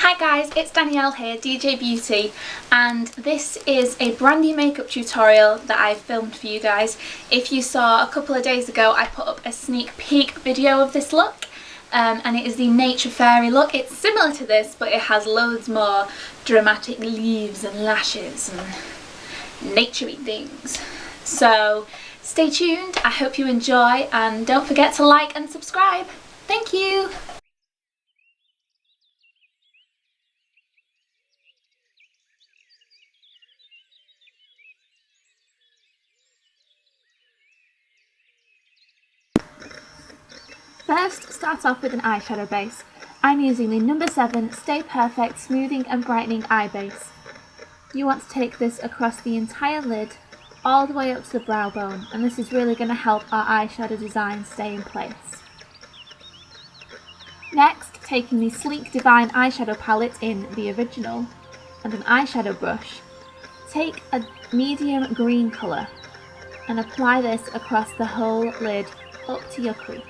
Hi guys, it's Danielle here, DJ Beauty, and this is a brand new makeup tutorial that I filmed for you guys. If you saw a couple of days ago, I put up a sneak peek video of this look, and it is the Nature Fairy look. It's similar to this, but it has loads more dramatic leaves and lashes and nature-y things. So stay tuned, I hope you enjoy, and don't forget to like and subscribe. Thank you! First, start off with an eyeshadow base. I'm using the number 7 Stay Perfect Smoothing and Brightening Eye Base. You want to take this across the entire lid, all the way up to the brow bone, and this is really going to help our eyeshadow design stay in place. Next, taking the Sleek Divine eyeshadow palette in the original, and an eyeshadow brush, take a medium green colour and apply this across the whole lid up to your crease.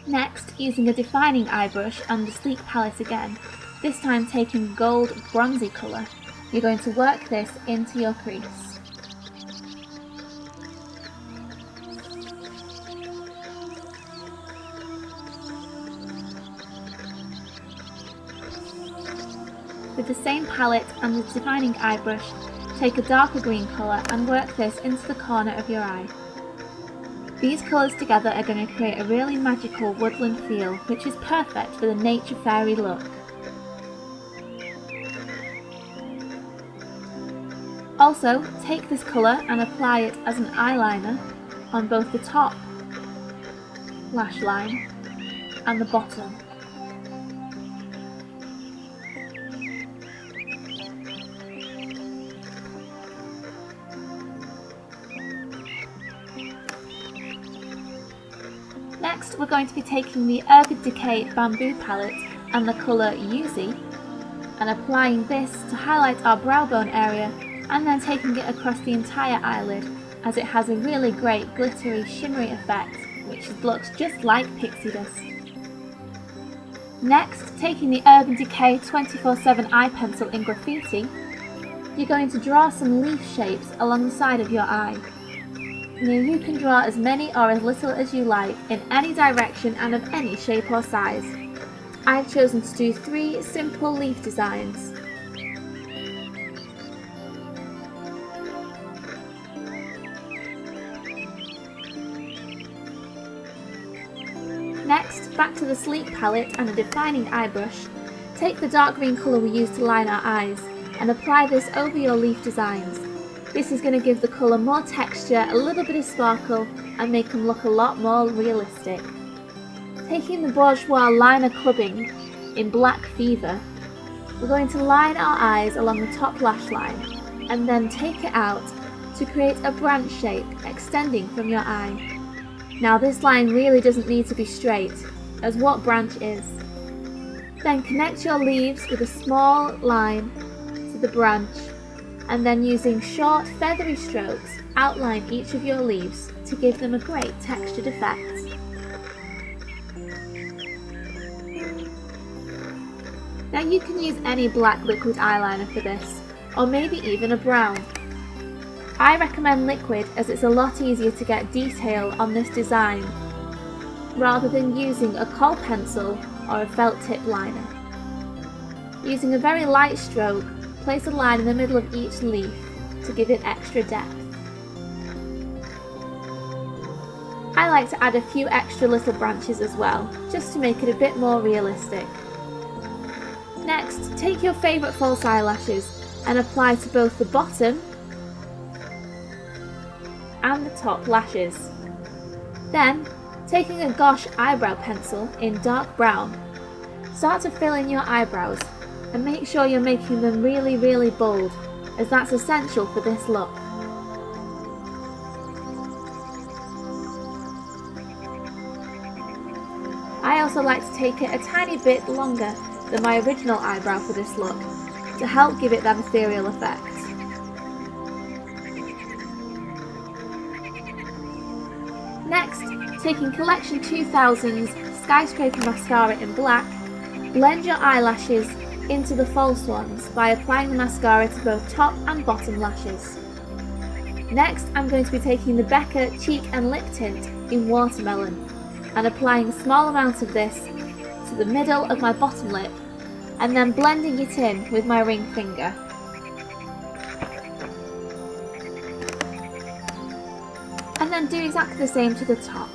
Next, using a defining eye brush and the Sleek palette again, this time taking gold bronzy colour, you're going to work this into your crease. With the same palette and the defining eye brush, take a darker green colour and work this into the corner of your eye. These colours together are going to create a really magical woodland feel, which is perfect for the Nature Fairy look. Also, take this colour and apply it as an eyeliner on both the top lash line and the bottom. Next, we're going to be taking the Urban Decay Bamboo palette and the colour Yuzi and applying this to highlight our brow bone area, and then taking it across the entire eyelid, as it has a really great glittery, shimmery effect which looks just like pixie dust. Next, taking the Urban Decay 24/7 eye pencil in Graffiti, you're going to draw some leaf shapes along the side of your eye. Now you can draw as many or as little as you like, in any direction and of any shape or size. I've chosen to do 3 simple leaf designs. Next, back to the Sleek palette and a defining eye brush, take the dark green colour we used to line our eyes and apply this over your leaf designs. This is going to give the colour more texture, a little bit of sparkle, and make them look a lot more realistic. Taking the Bourjois liner clubbing in Black Fever, we're going to line our eyes along the top lash line and then take it out to create a branch shape extending from your eye. Now this line really doesn't need to be straight, as what branch is. Then connect your leaves with a small line to the branch, and then using short feathery strokes outline each of your leaves to give them a great textured effect. Now you can use any black liquid eyeliner for this, or maybe even a brown. I recommend liquid as it's a lot easier to get detail on this design, rather than using a kohl pencil or a felt tip liner. Using a very light stroke, place a line in the middle of each leaf to give it extra depth. I like to add a few extra little branches as well, just to make it a bit more realistic. Next, take your favourite false eyelashes and apply to both the bottom and the top lashes. Then, taking a Gosh eyebrow pencil in dark brown, start to fill in your eyebrows and make sure you're making them really bold, as that's essential for this look. I also like to take it a tiny bit longer than my original eyebrow for this look, to help give it that ethereal effect. Next, taking Collection 2000's Skyscraper Mascara in black, blend your eyelashes into the false ones by applying the mascara to both top and bottom lashes. Next, I'm going to be taking the Becca Cheek and Lip Tint in Watermelon and applying a small amount of this to the middle of my bottom lip and then blending it in with my ring finger. And then do exactly the same to the top.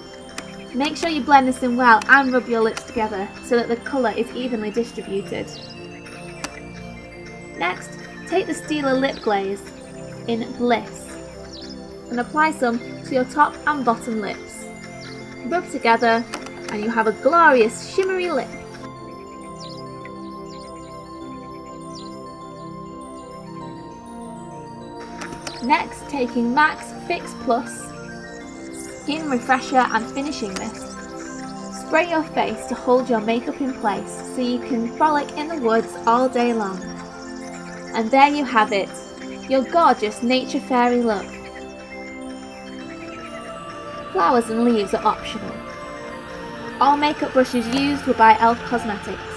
Make sure you blend this in well and rub your lips together so that the colour is evenly distributed. Next, take the Stila Lip Glaze in Bliss and apply some to your top and bottom lips. Rub together and you have a glorious shimmery lip. Next, taking MAC's Fix Plus Skin Refresher and Finishing Mist. Spray your face to hold your makeup in place so you can frolic in the woods all day long. And there you have it, your gorgeous nature fairy look. Flowers and leaves are optional. All makeup brushes used were by e.l.f. Cosmetics.